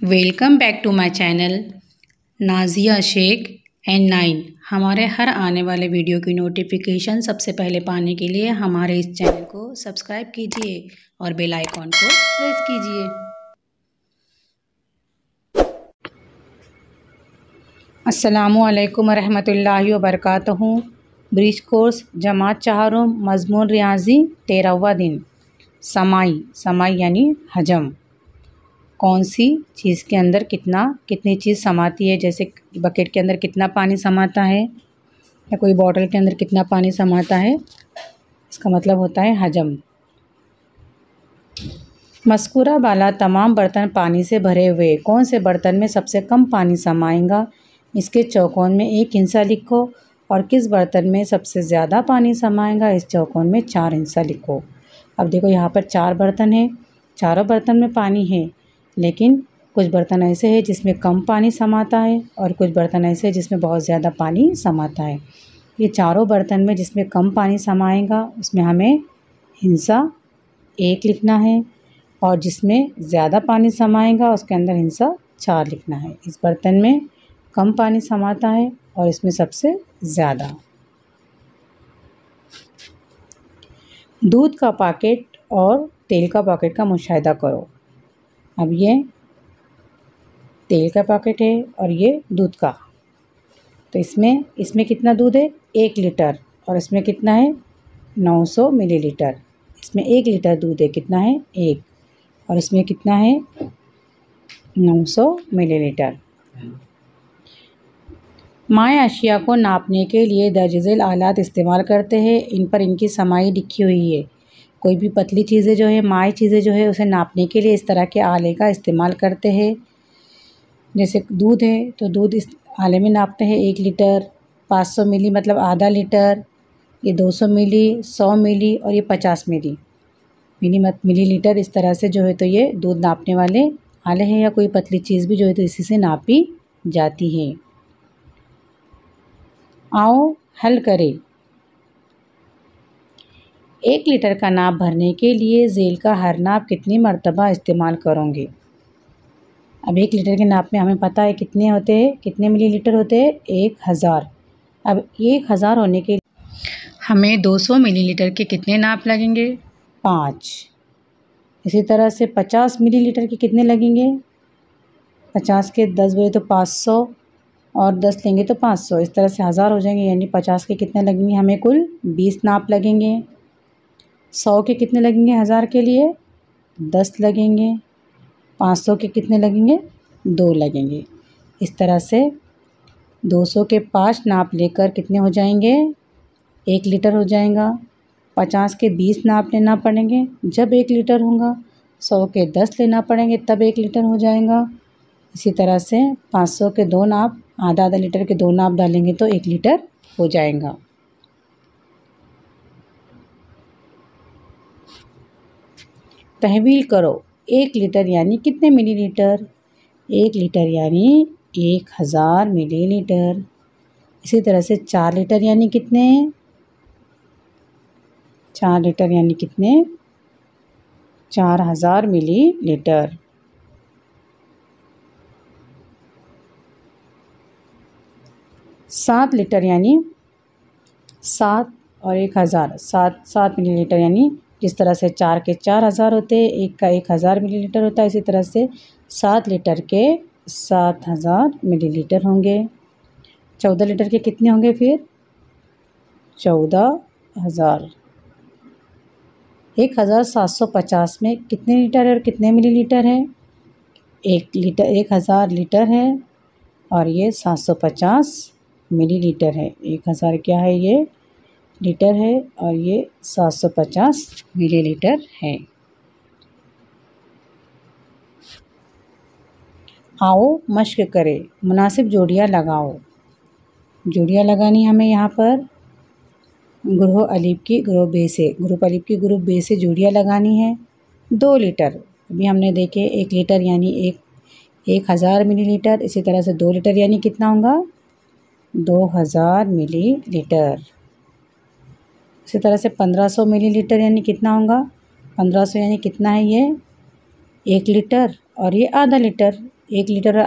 Welcome back to my channel Nazia Shaikh and 9। हमारे हर आने वाले वीडियो की नोटिफिकेशन सबसे पहले पाने के लिए हमारे इस चैनल को सब्सक्राइब कीजिए और बेल आइकॉन को प्रेस कीजिए। अस्सलामुअलैकुम रहमतुल्लाहि व बरकातहू। ब्रिज कोर्स जमात चाहरों मजमून रियाजी 13वां दिन। समाई यानी हजम। कौन सी चीज़ के अंदर कितनी चीज़ समाती है, जैसे बकेट के अंदर कितना पानी समाता है या कोई बॉटल के अंदर कितना पानी समाता है, इसका मतलब होता है हजम। मस्कूरा बाला तमाम बर्तन पानी से भरे हुए कौन से बर्तन में सबसे कम पानी समाएगा, इसके चौकोन में एक हिस्सा लिखो और किस बर्तन में सबसे ज़्यादा पानी समाएगा, इस चौकोन में 4 हिस्सा लिखो। अब देखो यहाँ पर 4 बर्तन हैं, चारों बर्तन में पानी है, लेकिन कुछ बर्तन ऐसे हैं जिसमें कम पानी समाता है और कुछ बर्तन ऐसे हैं जिसमें बहुत ज़्यादा पानी समाता है। ये चारों बर्तन में जिसमें कम पानी समाएगा उसमें हमें हिस्सा 1 लिखना है और जिसमें ज़्यादा पानी समाएगा उसके अंदर हिस्सा 4 लिखना है। इस बर्तन में कम पानी समाता है और इसमें सबसे ज़्यादा। दूध का पैकेट और तेल का पैकेट का मुशाहिदा करो। अब ये तेल का पैकेट है और ये दूध का, तो इसमें कितना दूध है 1 लीटर और इसमें कितना है 900 मिलीलीटर। इसमें 1 लीटर दूध है, कितना है 1, और इसमें कितना है 900 मिलीलीटर। माए अशिया को नापने के लिए दर्ज झेल आलात इस्तेमाल करते हैं, इन पर इनकी समाई लिखी हुई है। कोई भी पतली चीज़ें जो है, माए चीज़ें जो है, उसे नापने के लिए इस तरह के आले का इस्तेमाल करते हैं। जैसे दूध है तो दूध इस आले में नापते हैं 1 लीटर, 500 मिली मतलब आधा लीटर, ये 200 मिली, 100 मिली और ये 50 मिलीलीटर। इस तरह से जो है तो ये दूध नापने वाले आले हैं, या कोई पतली चीज़ भी जो है तो इसी से नापी जाती है। आओ हल करें। 1 लीटर का नाप भरने के लिए झेल का हर नाप कितनी मरतबा इस्तेमाल करोगे। अब 1 लीटर के नाप में हमें पता है कितने होते हैं, कितने मिलीलीटर होते हैं 1000। अब 1000 होने के हमें 200 मिलीलीटर के कितने नाप लगेंगे 5। इसी तरह से 50 मिलीलीटर के कितने लगेंगे, 50 के 10 बोले तो 500 और 10 लेंगे तो 500। इस तरह से 1000 हो जाएंगे, यानी 50 के कितने लगेंगे हमें कुल 20 नाप लगेंगे। 100 के कितने लगेंगे 1000 के लिए 10 लगेंगे। 500 के कितने लगेंगे 2 लगेंगे। इस तरह से 200 के 5 नाप लेकर कितने हो जाएंगे 1 लीटर हो जाएगा। 50 के 20 नाप लेना पड़ेंगे जब 1 लीटर होगा। 100 के 10 लेना पड़ेंगे तब 1 लीटर हो जाएगा। इसी तरह से 500 के 2 नाप, आधा लीटर के 2 नाप डालेंगे तो 1 लीटर हो जाएगा। तहवील करो, 1 लीटर यानी कितने मिलीलीटर। 1 लीटर यानी 1000 मिलीलीटर। इसी तरह से 4 लीटर यानी कितने, 4 लीटर यानी कितने 4000 मिलीलीटर। 7 लीटर यानी 7 और 1000, 7 मिलीलीटर, यानी जिस तरह से 4 के 4000 होते हैं, 1 का 1000 मिलीलीटर होता है, इसी तरह से 7 लीटर के 7000 मिलीलीटर होंगे। 14 लीटर के कितने होंगे फिर 14000। 1750 में कितने लीटर है और कितने मिलीलीटर है, 1 लीटर 1000 लीटर है और ये 750 मिलीलीटर है। 1000 क्या है ये लीटर है और ये 750 मिलीलीटर है। आओ मश्क करें, मुनासिब जोड़ियाँ लगाओ। जोड़ियाँ लगानी हमें यहाँ पर ग्रुप अलीफ की ग्रुप बे से जोड़ियाँ लगानी है। 2 लीटर अभी हमने देखे, 1 लीटर यानी 1000 मिलीलीटर। इसी तरह से 2 लीटर यानी कितना होगा 2000 मिलीलीटर। इसी तरह से 1500 मिलीलीटर यानी कितना होगा 1500 यानी कितना है ये 1 लीटर और ये आधा लीटर। 1 लीटर और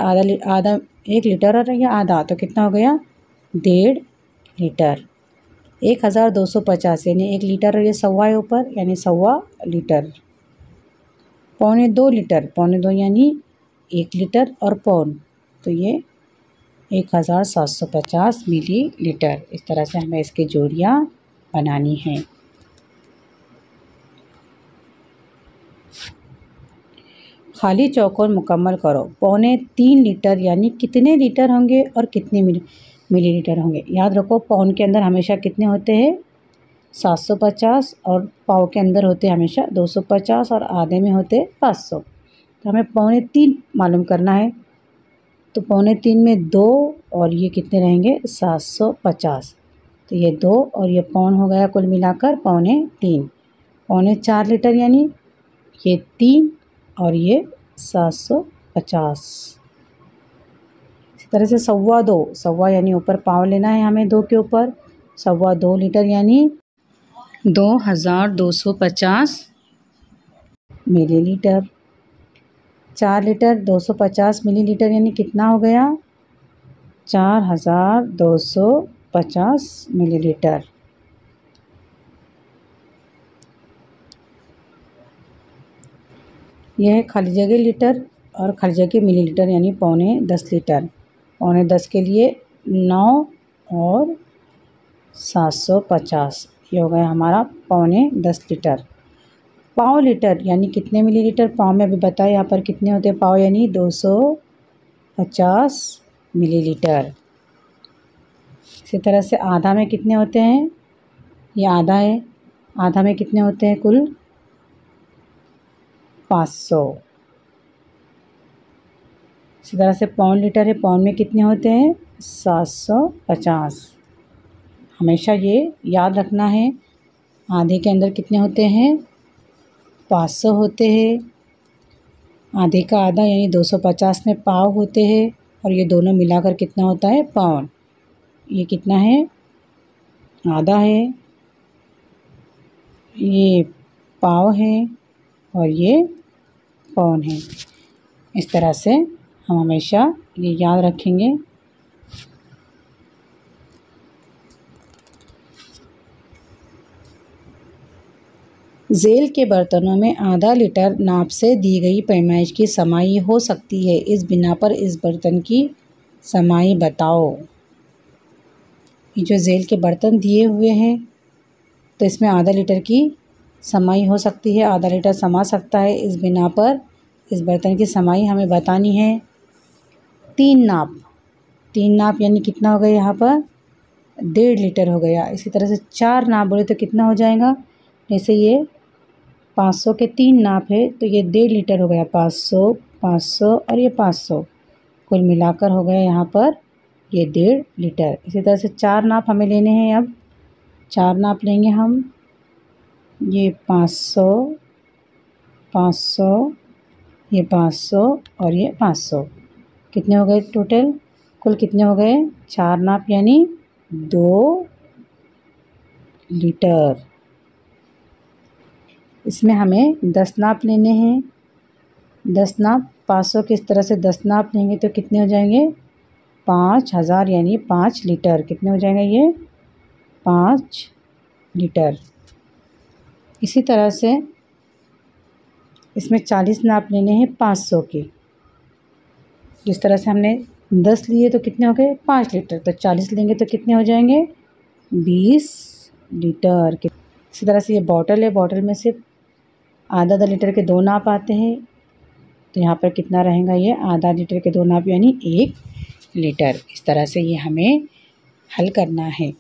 आधा 1 लीटर और ये आधा तो कितना हो गया 1.5 लीटर। 1250 यानी 1 लीटर और ये सवा है ऊपर यानी सवा लीटर। 2.25 लीटर यानी 1 लीटर और पौन तो ये 1750 मिलीलीटर। इस तरह से हमें इसकी जोड़ियाँ बनानी हैं। खाली चौकोर मुकम्मल करो। 3.25 लीटर यानी कितने लीटर होंगे और कितने मिलीलीटर होंगे। याद रखो पौन के अंदर हमेशा कितने होते हैं 750 और पाव के अंदर होते हैं हमेशा 250 और आधे में होते 500। तो हमें 3.25 मालूम करना है। तो 3.25 में 2 और ये कितने रहेंगे 750। तो ये 2 और ये पौन हो गया कुल मिलाकर 3.25। 4 लीटर यानी ये 3 और ये 750। इसी तरह से सवा यानी ऊपर पाव लेना है हमें 2 के ऊपर। 2 लीटर यानी 2250 मिलीलीटर। 4 लीटर 250 मिलीलीटर यानी कितना हो गया 4250 मिलीलीटर। यह है खाली जगह लीटर और खाली जगह मिलीलीटर यानी 10.25 लीटर। 10.25 के लिए 9 और 750 ये हो गया हमारा 10.25 लीटर। पाव लीटर यानी कितने मिलीलीटर। पाव में अभी बताया यहाँ पर कितने होते हैं पाव यानी 250 मिलीलीटर। इसी तरह से आधा में कितने होते हैं ये आधा है। आधा में कितने होते हैं कुल 500। इसी तरह से पौन लीटर है। पौन में कितने होते हैं 750। हमेशा ये याद रखना है आधे के अंदर कितने होते हैं 500 होते हैं। आधे का आधा यानी 250 में पाव होते हैं और ये दोनों मिलाकर कितना होता है पौन। ये कितना है आधा है ये पाव है और ये पौन है। इस तरह से हम हमेशा ये याद रखेंगे। ज़ेल के बर्तनों में आधा लीटर नाप से दी गई पैमाइश की समाई हो सकती है। इस बिना पर इस बर्तन की समाई बताओ। ये जो ज़ेल के बर्तन दिए हुए हैं तो इसमें आधा लीटर की समाई हो सकती है। आधा लीटर समा सकता है। इस बिना पर इस बर्तन की समाई हमें बतानी है। 3 नाप यानी कितना हो गया यहाँ पर 1.5 लीटर हो गया। इसी तरह से 4 नाप बोले तो कितना हो जाएगा। जैसे ये 500 के 3 नाप है तो ये 1.5 लीटर हो गया। 500 500 और ये 500 कुल मिलाकर हो गया यहाँ पर ये 1.5 लीटर। इसी तरह से 4 नाप हमें लेने हैं। अब 4 नाप लेंगे हम। ये 500 500 ये 500 और ये 500 कितने हो गए टोटल कुल कितने हो गए 4 नाप यानी 2 लीटर। इसमें हमें 10 नाप लेने हैं। 10 नाप 500 के इस तरह से 10 नाप लेंगे तो कितने हो जाएंगे 5000 यानी 5 लीटर। कितने हो जाएंगे ये 5 लीटर। इसी तरह से इसमें 40 नाप लेने हैं 500 के। जिस तरह से हमने 10 लिए तो कितने हो गए 5 लीटर। तो 40 लेंगे तो कितने हो जाएंगे 20 लीटर। इसी तरह से ये बॉटल है। बॉटल में सिर्फ आधा लीटर के 2 नाप आते हैं तो यहाँ पर कितना रहेगा ये आधा लीटर के 2 नाप यानी 1 लीटर। इस तरह से ये हमें हल करना है।